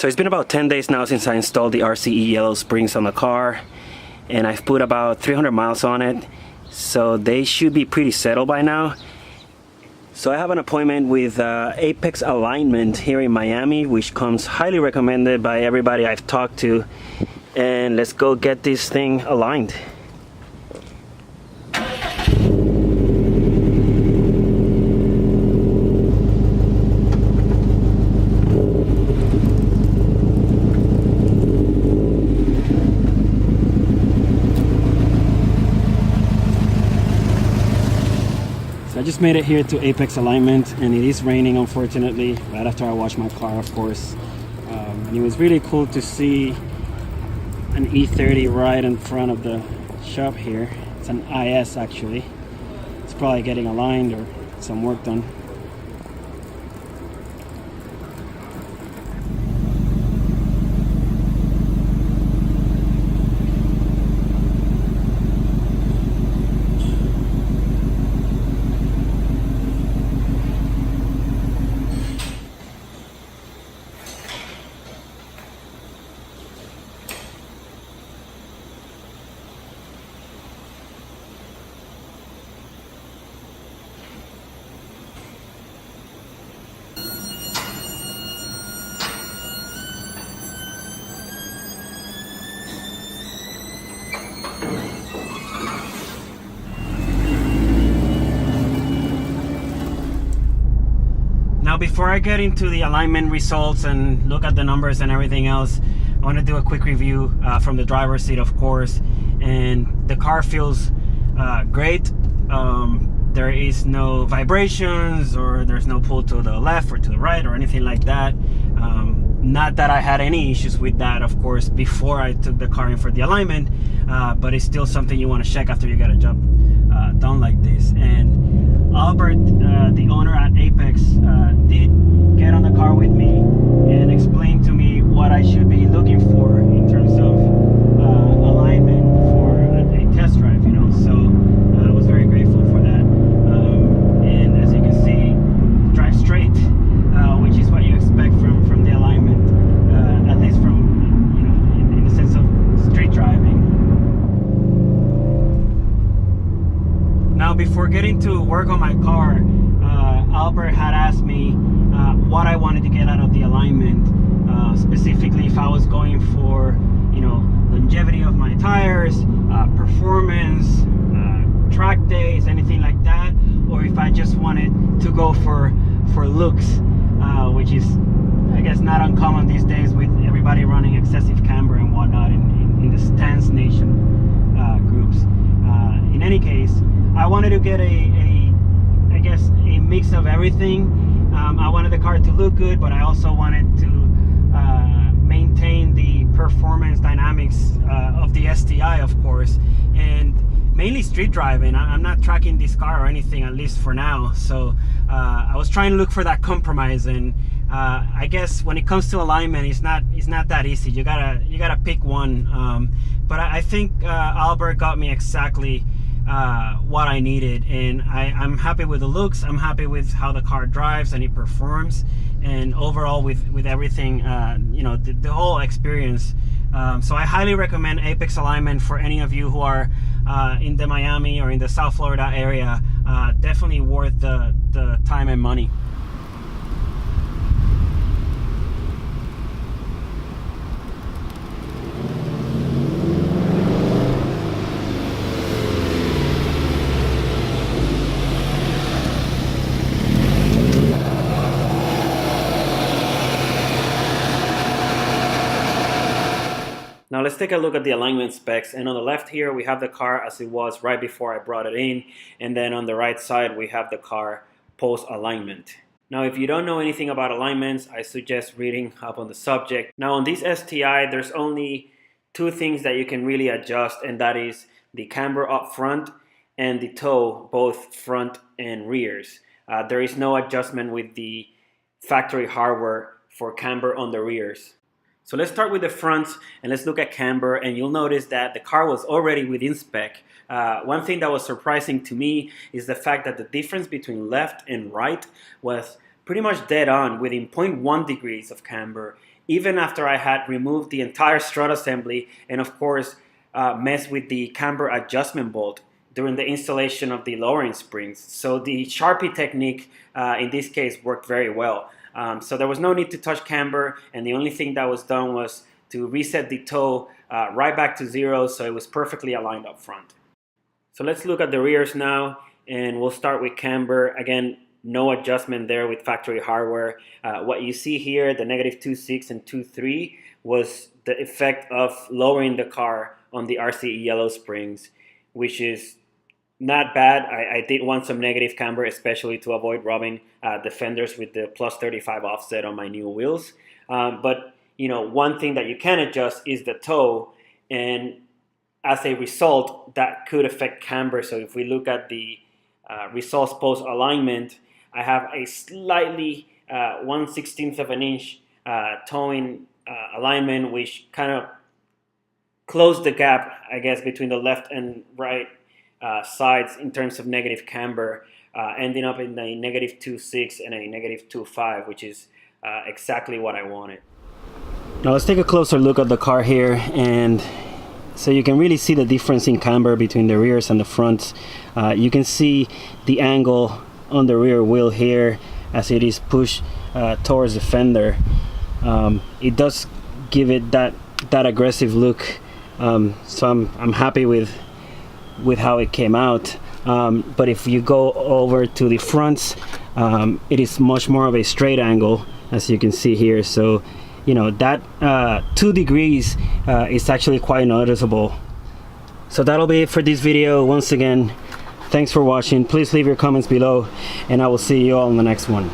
So it's been about 10 days now since I installed the RCE yellow springs on the car, and I've put about 300 miles on it, so they should be pretty settled by now. So I have an appointment with Apex Alignment here in Miami, which comes highly recommended by everybody I've talked to, and let's go get this thing aligned. I just made it here to Apex Alignment, and it is raining, unfortunately, right after I washed my car, of course. And it was really cool to see an E30 right in front of the shop here. It's an IS actually. It's probably getting aligned or some work done. Now, before I get into the alignment results and look at the numbers and everything else, I want to do a quick review from the driver's seat, of course. And the car feels great. There is no vibrations, or there's no pull to the left or to the right or anything like that. Not that I had any issues with that, of course, before I took the car in for the alignment, but it's still something you want to check after you get a job done like this. And Albert, the owner at Apex, did get on the car with me and explain to me what I should be looking for in terms of alignment for a test drive, you know. So I was very grateful for that. And as you can see, drive straight, which is what you expect from the alignment, at least from, you know, in the sense of street driving. Now, before getting to work on my car, Albert had asked me what I wanted to get out of the alignment, specifically if I was going for, you know, longevity of my tires, performance, track days, anything like that, or if I just wanted to go for looks, which is, I guess, not uncommon these days with everybody running excessive camber and whatnot in the Stance Nation groups. In any case, I wanted to get I guess a mix of everything. I wanted the car to look good, but I also wanted to maintain the performance dynamics of the STI, of course, and mainly street driving. I'm not tracking this car or anything, at least for now. So I was trying to look for that compromise, and I guess when it comes to alignment, it's not that easy. You gotta pick one. But I think Albert got me exactly what I needed, and I'm happy with the looks. I'm happy with how the car drives and it performs, and overall with everything, you know, the whole experience. So I highly recommend Apex Alignment for any of you who are in the Miami or in the South Florida area. Definitely worth the time and money. Now let's take a look at the alignment specs, and on the left here we have the car as it was right before I brought it in, and then on the right side we have the car post alignment. Now, if you don't know anything about alignments, I suggest reading up on the subject. Now, on this STI, there's only two things that you can really adjust, and that is the camber up front and the toe, both front and rears. There is no adjustment with the factory hardware for camber on the rears. So let's start with the fronts and let's look at camber, and you'll notice that the car was already within spec. One thing that was surprising to me is the fact that the difference between left and right was pretty much dead on within 0.1 degrees of camber, even after I had removed the entire strut assembly and of course messed with the camber adjustment bolt during the installation of the lowering springs. So the Sharpie technique in this case worked very well. So there was no need to touch camber, and the only thing that was done was to reset the toe right back to 0, so it was perfectly aligned up front. So let's look at the rears now, and we'll start with camber. Again, no adjustment there with factory hardware. What you see here, the -2.6 and 2.3, was the effect of lowering the car on the RCE yellow springs, which is not bad. I did want some negative camber, especially to avoid rubbing the fenders with the +35 offset on my new wheels. But you know, one thing that you can adjust is the toe, and as a result, that could affect camber. So if we look at the results post alignment, I have a slightly 1/16 of an inch towing alignment, which kind of closed the gap, I guess, between the left and right sides in terms of negative camber, ending up in a -2.6 and a -2.5, which is exactly what I wanted. Now let's take a closer look at the car here, and so you can really see the difference in camber between the rears and the fronts. You can see the angle on the rear wheel here as it is pushed towards the fender. It does give it that aggressive look, so I'm happy with how it came out. But if you go over to the fronts, it is much more of a straight angle, as you can see here. So you know that 2 degrees is actually quite noticeable. So that'll be it for this video. Once again, thanks for watching. Please leave your comments below, and I will see you all in the next one.